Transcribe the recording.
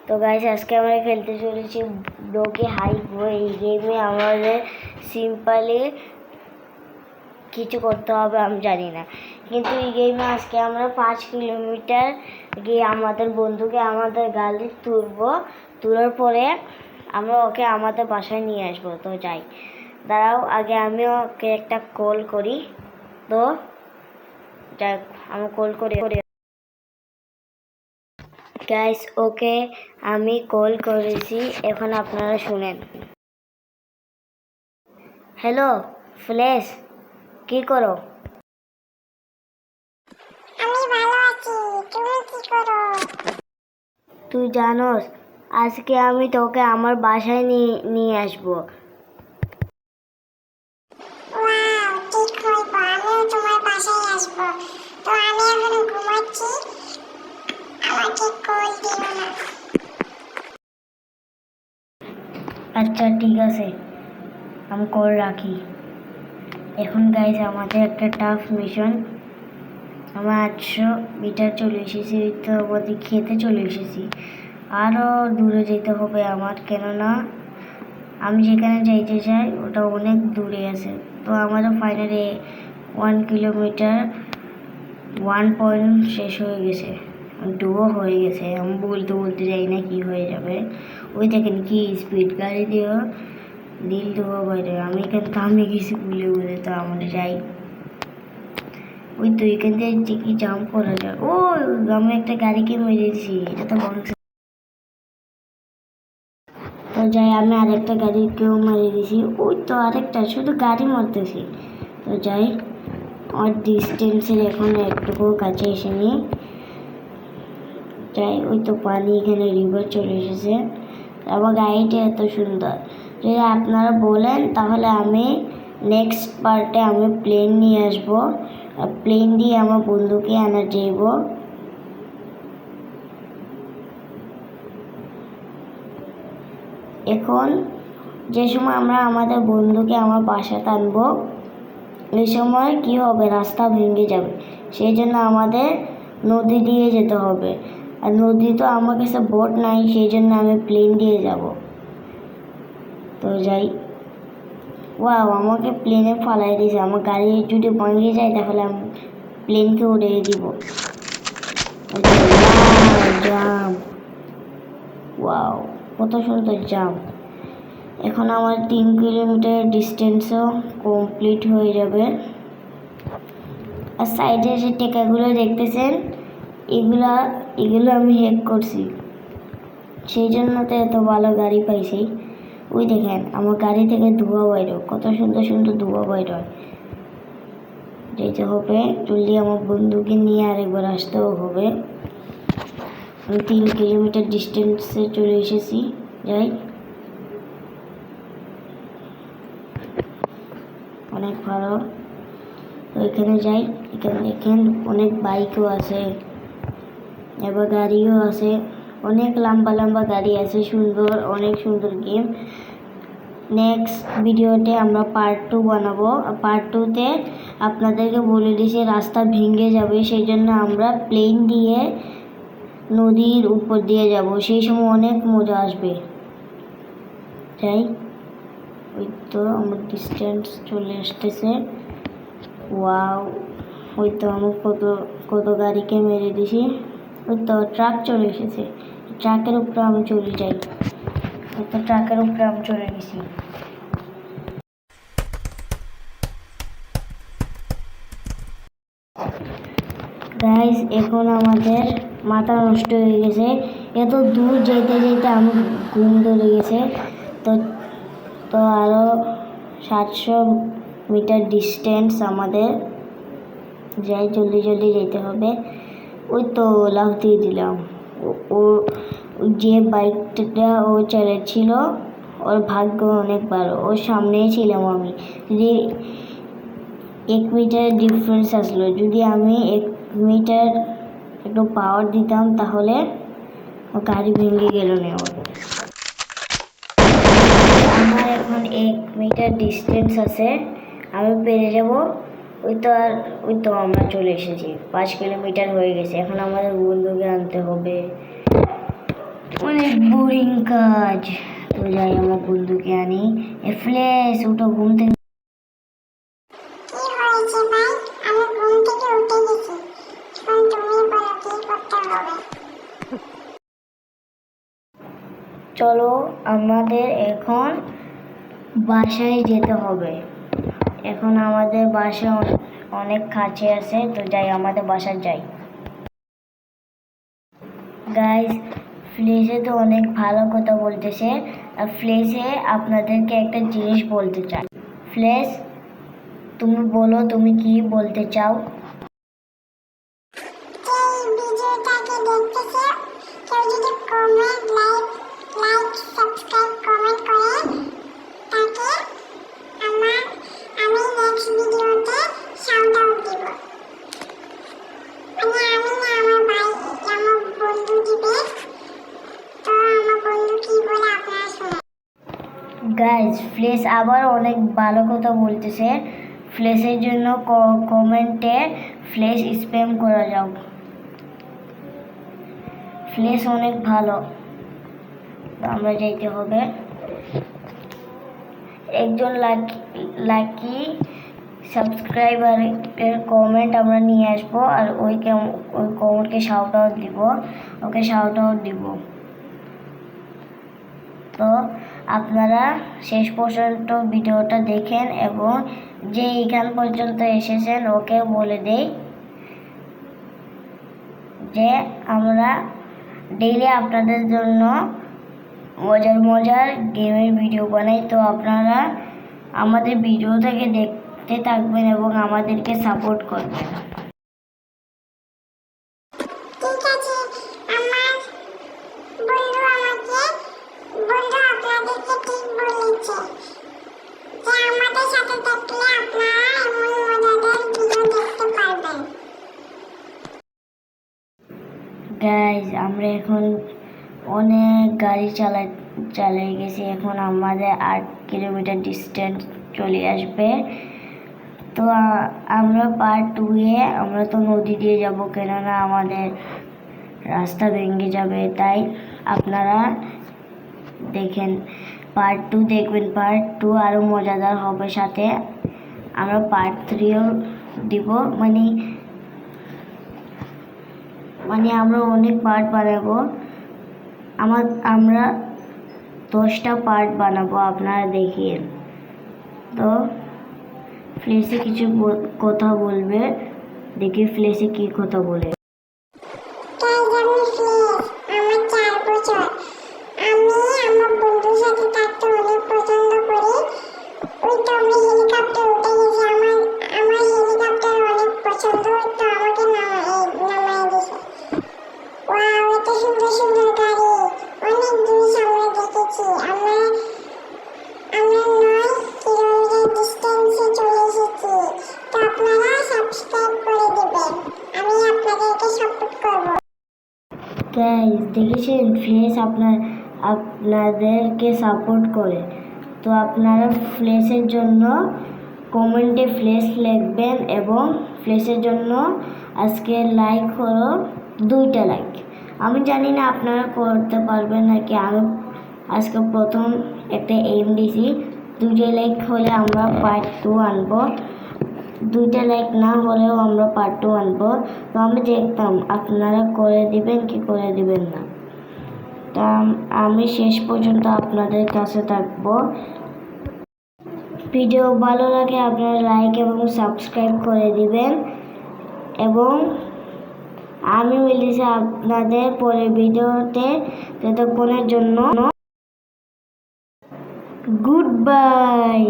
তো গাইস আজকে আমরা খেলতে চলেছি ব্লকে হাইপ। এই গেমে আমাদের সিম্পলি কিছু করতে হবে, আমি জানি না, কিন্তু এই গেমে আজকে আমরা 5 কিলোমিটার গিয়ে আমাদের বন্ধুকে আমাদের গাড়ি তোলার পরে আমরা ওকে আমাদের বাসায় নিয়ে আসবো। তো যাই, দাঁড়াও, আগে আমি ওকে একটা কল করি। তো যাই, আমি কল করি। গাইস ওকে আমি কল করেছি, এখন আপনারা শুনেন। হ্যালো ফ্লেশ, কি করো? আমি ভালো আছি, তুমি কি করো? তুই জানোস আজকে আমি তোকে আমার বাসায় নিয়ে আসবো। ওয়াও, ঠিক হইব, আমিও তোমার বাসায় আসবো। তো আমি এখন ঘুমাচ্ছি, আমাকে কল দিও না। আচ্ছা ঠিক আছে, আমি কল রাখি। এখন গাইস আমাদের একটা টাফ মিশন। আমরা 800 মিটার চলে এসেছি, তো আমাদের খেতে চলে এসেছি। আরও দূরে যেতে হবে আমার, কেননা আমি যেখানে যাইতে চাই ওটা অনেক দূরে আছে। তো আমাদের ফাইনালি 1 কিলোমিটার 1 পয়েন্ট শেষ হয়ে গেছে, 2 হয়ে গেছে। আমি বলতে বলতে যাই না কি হয়ে যাবে। ওই দেখেন কি স্পিড, গাড়ি দিয়েও দিল দেওয়া বাইরে। আমি এখানে থামে গেছি বলে, তো আমরা যাই। ওই তো এখান থেকে কি জাম্প করা যায়। ও আমি একটা গাড়িকে মেরেছি, এটা তো বংশ। তো যাই, আমি আরেকটা গাড়িকেও মেরে দিয়েছি। ওই তো আরেকটা, শুধু গাড়ি মারতেছি। তো যাই, আমার ডিস্টেন্সের এখন একটুকু কাছে এসে নিই। যাই, ওই তো পানি, এখানে রিভার চলে এসেছে। আমার গাড়িটা এত সুন্দর, যদি আপনারা বলেন তাহলে আমি নেক্সট পার্টে আমি প্লেন নিয়ে আসবো। প্লেন দিয়ে আমার বন্ধুকে আনা যাইব। এখন যে সময় আমরা আমাদের বন্ধুকে আমার বাসাতে আনবো, এই সময় কি হবে, রাস্তা ভেঙে যাবে। সেই জন্য আমাদের নদী দিয়ে যেতে হবে, আর নদী তো আমার কাছে বোট নাই, সেই জন্য আমি প্লেন দিয়ে যাব। তো যাই, ওয়াও, আমাকে প্লেনে ফালাই দিয়েছে। আমার গাড়ি যদি ভেঙে যায় তাহলে আমি প্লেনকে উড়িয়ে দিব। জাম্প, ওয়াও, কত সুন্দর জাম্প। এখন আমার 3 কিলোমিটার ডিস্টেন্সও কমপ্লিট হয়ে যাবে। আর সাইডে যে টেকাগুলো দেখতেছেন, এগুলো আমি হ্যাক করছি, সেই জন্য তো এত ভালো গাড়ি পাইছি। ওই দেখেন আমার গাড়ি থেকে ধোঁয়া বাইর, কত সুন্দর সুন্দর ধোঁয়া বাইর হয়। যেতে হবে জলদি, আমার বন্ধুকে নিয়ে আরেকবার আসতেও হবে। আমি 3 কিলোমিটার ডিস্টেন্সে চলে এসেছি। যাই, অনেক ভালো। তো এখানে যাই, এখানে দেখেন অনেক বাইকও আছে, এবার গাড়িও আছে, অনেক লম্বা লম্বা গাড়ি আছে, সুন্দর, অনেক সুন্দর গেম। নেক্সট ভিডিওতে আমরা পার্ট 2 বানাবো। পার্ট 2তে আপনাদেরকে বলে দিয়েছি রাস্তা ভেঙে যাবে, সেই জন্য আমরা প্লেন দিয়ে নদীর উপর দিয়ে যাব, সেই সময় অনেক মজা আসবে। তাই ওই তো আমার ডিস্টেন্স চলে আসতেছে। ওয়াও, ওই তো আমি কত গাড়িকে মেরে দিছি। ওই তো ট্রাক চলে এসেছে, ট্রাকের উপরে আমি চলে যাই। ওই তো ট্রাকের উপরে আমি চলে গেছি। গাইস এখন আমাদের মাথা নষ্ট হয়ে গেছে, এত দূর যেতে যেতে আমি ঘুম ধরে গেছে। তো তো আরও 700 মিটার ডিস্টেন্স আমাদের। যাই, জলদি জলদি যেতে হবে। ওই তো লাফ দিয়ে দিলাম। ও যে বাইকটা ও চালাচ্ছিল, ওর ভাগ্য অনেক ভালো, ওর সামনেই ছিলাম আমি। যদি 1 মিটার ডিফারেন্স আসলো, যদি আমি 1 মিটার একটু পাওয়ার দিতাম তাহলে ও গাড়ি ভেঙে গেল না। আমার এখন 1 মিটার ডিস্টেন্স আছে, আমি পেরে যাব। ওই তো আমরা চলে এসেছি, 5 কিলোমিটার হয়ে গেছে। এখন আমাদের বন্ধুকে আনতে হবে। অনেক বোরিং কাজ। তো যাই আমার বন্ধুকে আনি। ফ্লেশ উঠো ঘুম থেকে। কি হয়েছে ভাই? আমি ঘুম থেকে উঠে গেছি। এখন তুমি বলো কি করতে হবে? চলো আমাদের এখন বাসায় যেতে হবে। এখন আমাদের বাসা অনেক কাছে আছে, তো যাই আমাদের বাসায় যাই। গাইস, ফ্লেশে তো অনেক ভালো কথা বলতেছে। আর ফ্লেশে আপনাদেরকে একটা জিনিস বলতে চাই। ফ্লেশ, তুমি বলো তুমি কি বলতে চাও? এই ভিডিওটাকে দেখতেছে কেউ যদি কমেন্ট লাইক সাবস্ক্রাইব কমেন্ট করে তাকে আমি নেক্সট ভিডিওতে শাউট আউট দিব। মানে আমি না, আমার ভাই আমার বন্ধু দিবে। তো আমার বন্ধু কি বলে আপনারা শুনুন। গাইস, ফ্লেশ আবার অনেক ভালো কথা বলতেছে। ফ্লেশের জন্য কমেন্টে ফ্লেশ স্প্যাম করা যাও। ফ্লেশ অনেক ভালো। তো আমরা যেতে হবে। একজন লাকি সাবস্ক্রাইবারের কমেন্ট আমরা নিয়ে আসবো, আর ওই কমেন্টকে শাউট আউট দিব, ওকে শাউট আউট দিব। তো আপনারা শেষ পর্যন্ত ভিডিওটা দেখেন, এবং যে এখান পর্যন্ত এসেছেন ওকে বলে দেই যে আমরা ডেইলি আপনাদের জন্য মজার গেমের ভিডিও বানাই। তো আপনারা আমাদের ভিডিওটাকে দেখতে থাকবেন এবং আমাদেরকে সাপোর্ট করবেন। ঠিক আছে, আমার বন্ধু আপনাদেরকে ঠিক বলেছে যে আমাদের সাথে থাকলে আপনারা এমন মজাদার ভিডিও দেখতে পারবেন। গাইজ, আমরা এখন অনেক গাড়ি চালিয়ে গেছি। এখন আমাদের 8 কিলোমিটার ডিস্টেন্স চলে আসবে। তো আমরা পার্ট 2-এ আমরা তো নদী দিয়ে যাব, কেননা আমাদের রাস্তা ভেঙে যাবে। তাই আপনারা দেখেন, পার্ট 2 দেখবেন। পার্ট 2 আরও মজাদার হবে। সাথে আমরা পার্ট 3-ও দিব। মানে আমরা অনেক পার্ট বানাবো। আমরা 10টা পার্ট বানাবো, আপনারা দেখিয়ে। তো ফ্লেশে কিছু কথা বলবে, দেখি ফ্লেশে কি কথা বলে। আমার 4 বছর। আমি আমার বন্ধুর সাথে থাকতে অনেক পছন্দ করি। ওই তো আমি হেলিকপ্টার উঠে গেছি। আমার হেলিকপ্টার অনেক পছন্দ, তো আমাকে নামায় দিছে। ওয়াও, এত সুন্দর সুন্দর গাড়ি। অনেক দূর সামনে দেখেছি। আমরা 9 কিলোমিটার ডিস্টেন্সে চলে এসেছি। তো আপনারা সাবস্ক্রাইব করে দেবেন, আমি আপনাদেরকে সাপোর্ট করবো। গাইস, দেখেছেন ফ্লেশ আপনাদেরকে সাপোর্ট করে। তো আপনারা ফ্লেশের জন্য কমেন্টে ফ্লেশ লিখবেন, এবং ফ্লেশের জন্য আজকে লাইক হলো 2টা লাইক। আমি জানি না আপনারা করতে পারবেন নাকি। আমি আজকে প্রথম একটা এইম দিছি, 2টা লাইক হলে আমরা পার্ট 2 আনবো। 2টা লাইক না হলেও আমরা পার্ট 2 আনবো। তো আমি দেখতাম আপনারা করে দিবেন কি করে দিবেন না। তা আমি শেষ পর্যন্ত আপনাদের কাছে থাকবো। ভিডিও ভালো লাগে আপনারা লাইক এবং সাবস্ক্রাইব করে দিবেন, এবং আমি বলেছি আপনাদের পরের ভিডিওতে। ততক্ষণের জন্য গুড বাই।